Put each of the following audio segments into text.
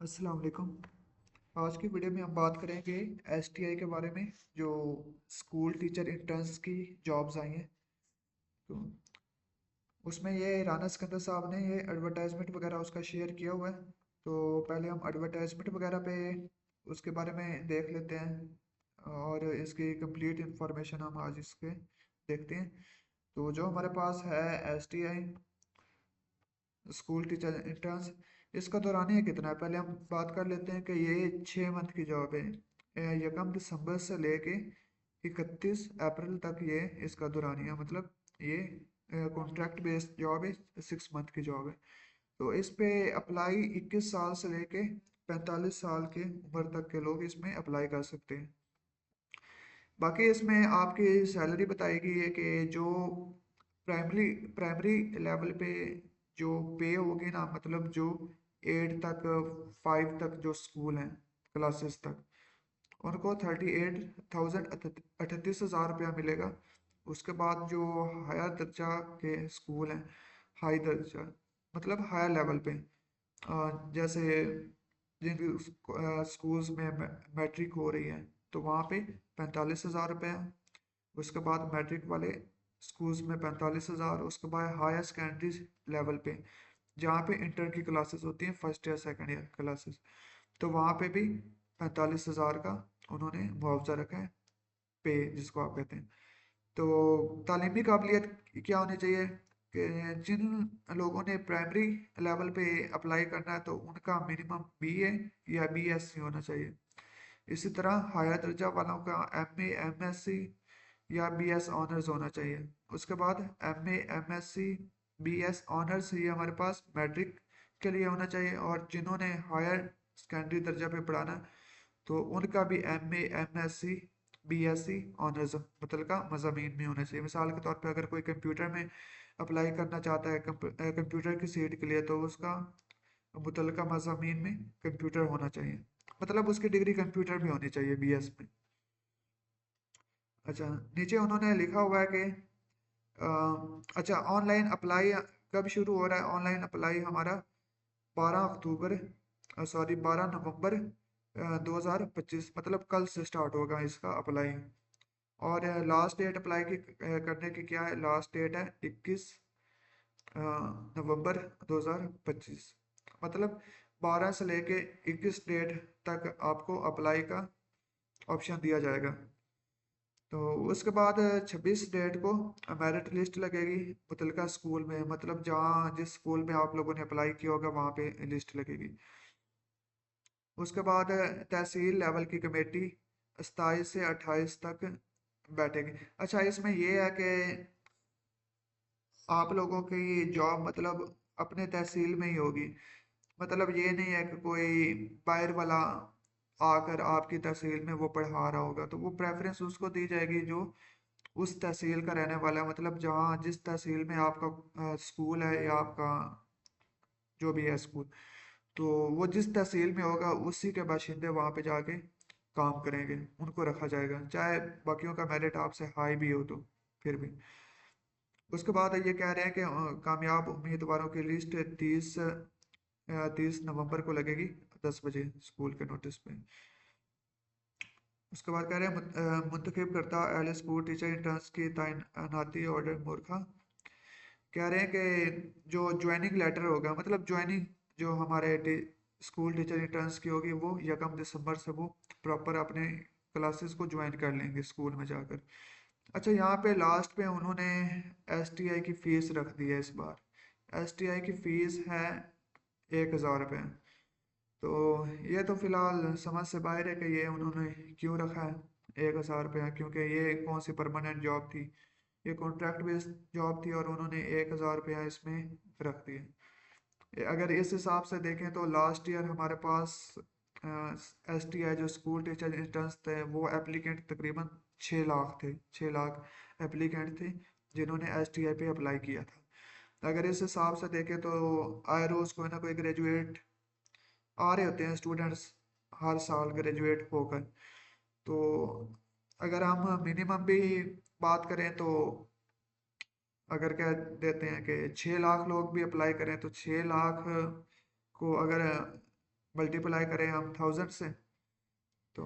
अस्सलाम वालेकुम। आज की वीडियो में हम बात करेंगे एसटीआई के बारे में, जो स्कूल टीचर इंटर्न्स की जॉब्स आई हैं। तो उसमें ये राना सिकंदर साहब ने ये एडवर्टाइजमेंट वगैरह उसका शेयर किया हुआ है। तो पहले हम एडवर्टाइजमेंट वगैरह पे उसके बारे में देख लेते हैं और इसकी कंप्लीट इंफॉर्मेशन हम आज इसके देखते हैं। तो जो हमारे पास है एसटीआई स्कूल टीचर इंटर्न्स, इसका दौरानिया कितना है पहले हम बात कर लेते हैं कि ये 6 मंथ की जॉब है। यकम दिसंबर से लेके 31 अप्रैल तक ये इसका दौरानिया, मतलब ये कॉन्ट्रैक्ट बेस्ड जॉब है, 6 मंथ की जॉब है। तो इस पे अप्लाई 21 साल से लेके 45 साल के उम्र तक के लोग इसमें अप्लाई कर सकते हैं। बाकी इसमें आपकी सैलरी बताएगी है कि जो प्राइमरी प्राइमरी लेवल पे जो पे होगी ना, मतलब जो 8 तक 5 तक जो स्कूल हैं, क्लासेस तक, उनको 38,000 38,000 रुपया मिलेगा। उसके बाद जो हायर दर्जा के स्कूल हैं, हाई दर्जा मतलब हायर लेवल पे, जैसे जिन स्कूल्स में मैट्रिक हो रही है तो वहाँ पे 45,000 रुपये है। उसके बाद मैट्रिक वाले स्कूल्स में 45,000। उसके बाद हायर सेकेंडरी लेवल पे जहाँ पे इंटर की क्लासेस होती हैं, first year second year classes, तो वहाँ पे भी 45,000 का उन्होंने मुआवजा रखा है, पे जिसको आप कहते हैं। तो तालीमी काबिलियत क्या होनी चाहिए कि जिन लोगों ने प्राइमरी लेवल पे अप्लाई करना है तो उनका मिनिमम बीए या बीएससी होना चाहिए। इसी तरह हायर दर्जा वालों का एमए एमएससी या बीएस ऑनर्स होना चाहिए। उसके बाद एमए एमएससी बीएस ऑनर्स ये हमारे पास मैट्रिक के लिए होना चाहिए। और जिन्होंने हायर सेकेंडरी दर्जा पे पढ़ाना है तो उनका भी एमए एमएससी बीएससी ऑनर्स मतलब का मज़ामीन में होना चाहिए। मिसाल के तौर पे अगर कोई कंप्यूटर में अप्लाई करना चाहता है, कंप्यूटर की सीट के लिए, तो उसका मुतलका मज़ामीन में कंप्यूटर होना चाहिए, मतलब उसकी डिग्री कंप्यूटर में होनी चाहिए, बीएस में। अच्छा, नीचे उन्होंने लिखा हुआ है कि अच्छा, ऑनलाइन अप्लाई कब शुरू हो रहा है। ऑनलाइन अप्लाई हमारा 12 अक्टूबर, सॉरी 12 नवंबर 2025, मतलब कल से स्टार्ट होगा इसका अप्लाई। और लास्ट डेट अप्लाई की करने की क्या है, लास्ट डेट है 21 नवंबर 2025, मतलब 12 से लेके 21 डेट तक आपको अप्लाई का ऑप्शन दिया जाएगा। तो उसके बाद 26 डेट को मेरिट लिस्ट लगेगी मुतलका स्कूल में, मतलब जहाँ जिस स्कूल में आप लोगों ने अप्लाई किया होगा वहाँ पे लिस्ट लगेगी। उसके बाद तहसील लेवल की कमेटी 27 से 28 तक बैठेगी। अच्छा, इसमें ये है कि आप लोगों की जॉब मतलब अपने तहसील में ही होगी, मतलब ये नहीं है कि कोई बाहर वाला आकर आपकी तहसील में वो पढ़ा रहा होगा, तो वो प्रेफरेंस उसको दी जाएगी जो उस तहसील का रहने वाला है, मतलब जहाँ जिस तहसील में आपका स्कूल है या आपका जो भी है स्कूल, तो वो जिस तहसील में होगा उसी के बाशिंदे वहाँ पे जाके काम करेंगे, उनको रखा जाएगा, चाहे बाकियों का मेरिट आपसे हाई भी हो तो फिर भी। उसके बाद ये कह रहे हैं कि कामयाब उम्मीदवारों की लिस्ट 30 नवंबर को लगेगी 10 बजे स्कूल के नोटिस पे। उसके बाद कह रहे हैं मुंतखब करता एल स्कूल टीचर इंटर्न्स की तैनाती ऑर्डर मूर्खा। कह रहे हैं कि जो ज्वाइनिंग लेटर होगा, मतलब ज्वाइनिंग जो हमारे स्कूल टीचर इंटर्न्स की होगी, वो 1 दिसंबर से वो प्रॉपर अपने क्लासेस को ज्वाइन कर लेंगे स्कूल में जाकर। अच्छा, यहाँ पे लास्ट पे उन्होंने एसटीआई की फ़ीस रख दी है इस बार। एसटीआई की फ़ीस है 1,000 रुपये। तो ये तो फिलहाल समझ से बाहर है कि ये उन्होंने क्यों रखा है 1,000 रुपया, क्योंकि ये कौन सी परमानेंट जॉब थी, ये कॉन्ट्रैक्ट बेस्ड जॉब थी और उन्होंने 1,000 रुपया इसमें रख दिए। अगर इस हिसाब से देखें तो लास्ट ईयर हमारे पास एस टी आई जो स्कूल टीचर इंटर्न्स थे, वो एप्लीकेंट तकरीबन 6 लाख थे, 6 लाख एप्लीकेंट थे जिन्होंने एस टी आई पे अप्लाई किया था। अगर इस हिसाब से देखें तो आए रोज़ कोई ना कोई ग्रेजुएट आ रहे होते हैं स्टूडेंट्स, हर साल ग्रेजुएट होकर। तो अगर हम मिनिमम भी बात करें तो अगर कह देते हैं कि 6 लाख लोग भी अप्लाई करें तो 6 लाख को अगर मल्टीप्लाई करें हम 1000 से, तो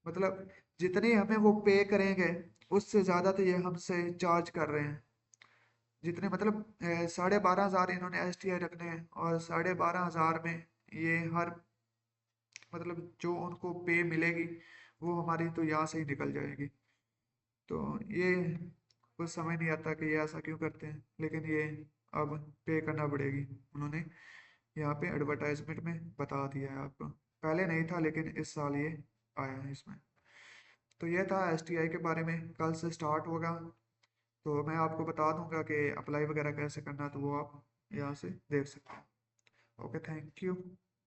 मतलब जितने हमें वो पे करेंगे उससे ज़्यादा तो ये हमसे चार्ज कर रहे हैं। जितने मतलब 12,500 इन्होंने STI रखने हैं, और 12,500 में ये हर मतलब जो उनको पे मिलेगी वो हमारी तो यहाँ से ही निकल जाएगी। तो ये कुछ समझ नहीं आता कि ये ऐसा क्यों करते हैं, लेकिन ये अब पे करना पड़ेगी। उन्होंने यहाँ पे एडवर्टाइजमेंट में बता दिया है आपको, पहले नहीं था लेकिन इस साल ये आया है इसमें। तो ये था STI के बारे में, कल से स्टार्ट होगा। तो मैं आपको बता दूंगा कि अप्लाई वगैरह कैसे करना है, तो वो आप यहाँ से देख सकते हैं। Okay, thank you.